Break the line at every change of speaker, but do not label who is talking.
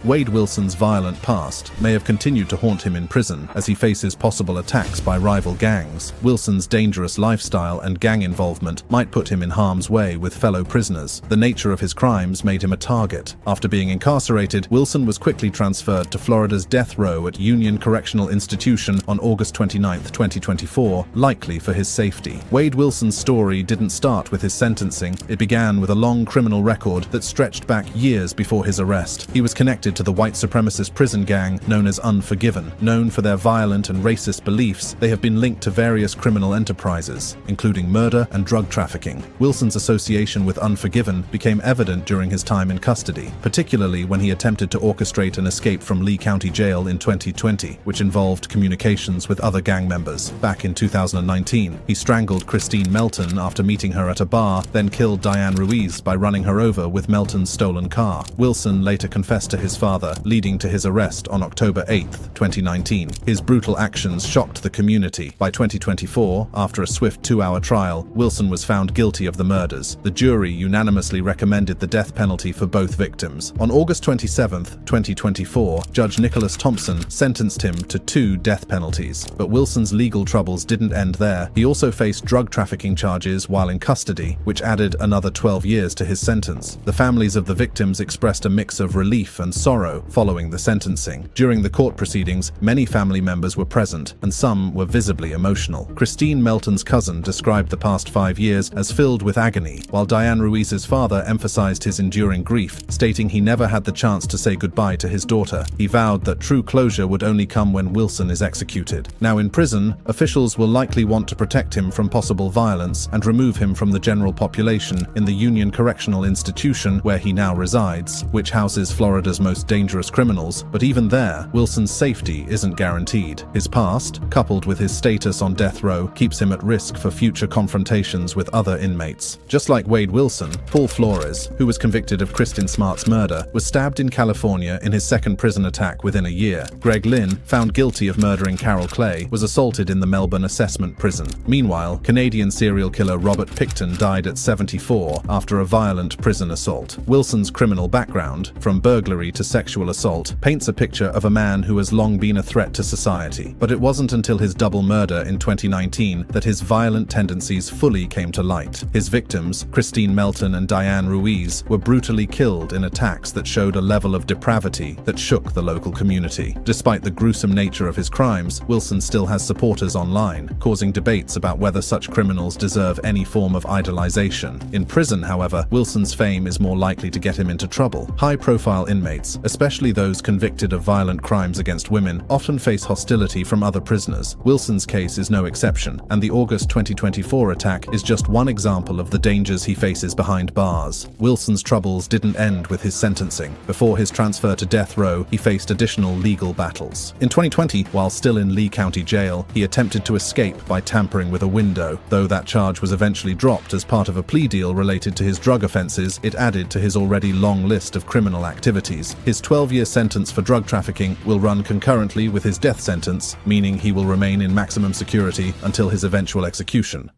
Wade Wilson's violent past may have continued to haunt him in prison as he faces possible attacks by rival gangs. Wilson's dangerous lifestyle and gang involvement might put him in harm's way with fellow prisoners. The nature of his crimes made him a target. After being incarcerated, Wilson was quickly transferred to Florida's death row at Union Correctional Institution on August 29, 2024, likely for his safety. Wade Wilson's story didn't start with his sentencing. It began with a long criminal record that stretched back years before his arrest. He was connected to the white supremacist prison gang known as Unforgiven. Known for their violent and racist beliefs, they have been linked to various criminal enterprises, including murder and drug trafficking. Wilson's association with Unforgiven became evident during his time in custody, particularly when he attempted to orchestrate an escape from Lee County Jail in 2020, which involved communications with other gang members. Back in 2019, he strangled Christine Melton after meeting her at a bar, then killed Diane Ruiz by running her over with Melton's stolen car. Wilson later confessed to his father, leading to his arrest on October 8, 2019. His brutal actions shocked the community. By 2024, after a swift 2-hour trial, Wilson was found guilty of the murders. The jury unanimously recommended the death penalty for both victims. On August 27, 2024, Judge Nicholas Thompson sentenced him to 2 death penalties. But Wilson's legal troubles didn't end there. He also faced drug trafficking charges while in custody, which added another 12 years to his sentence. The families of the victims expressed a mix of relief and sorrow following the sentencing. During the court proceedings, many family members were present, and some were visibly emotional. Christine Melton's cousin described the past 5 years as filled with agony, while Diane Ruiz's father emphasized his enduring grief, stating he never had the chance to say goodbye to his daughter. He vowed that true closure would only come when Wilson is executed. Now in prison, officials will likely want to protect him from possible violence and remove him from the general population in the Union Correctional Institution where he now resides, which houses Florida's most dangerous criminals. But even there, Wilson's safety isn't guaranteed. His past, coupled with his status on death row, keeps him at risk for future confrontations with other inmates. Just like Wade Wilson, Paul Flores, who was convicted of Kristen Smart's murder, was stabbed in California in his second prison attack within a year. Greg Lynn, found guilty of murdering Carol Clay, was assaulted in the Melbourne Assessment Prison. Meanwhile, Canadian serial killer Robert Pickton died at 74 after a violent prison assault. Wilson's criminal background, from burglary to sexual assault, paints a picture of a man who has long been a threat to society. But it wasn't until his double murder in 2019 that his violent tendencies fully came to light. His victims, Christine Melton and Diane Ruiz, were brutally killed in attacks that showed a level of depravity that shook the local community. Despite the gruesome nature of his crimes, Wilson still has supporters online, causing debates about whether such criminals deserve any form of idolization. In prison, however, Wilson's fame is more likely to get him into trouble. High-profile inmates, especially those convicted of violent crimes against women, often face hostility from other prisoners. Wilson's case is no exception, and the August 2024 attack is just one example of the dangers he faces behind bars. Wilson's troubles didn't end with his sentencing. Before his transfer to death row, he faced additional legal battles. In 2020, while still in Lee County Jail, he attempted to escape by tampering with a window. Though that charge was eventually dropped as part of a plea deal related to his drug offenses, it added to his already long list of criminal activities. His 12-year sentence for drug trafficking will run concurrently with his death sentence, meaning he will remain in maximum security until his eventual execution.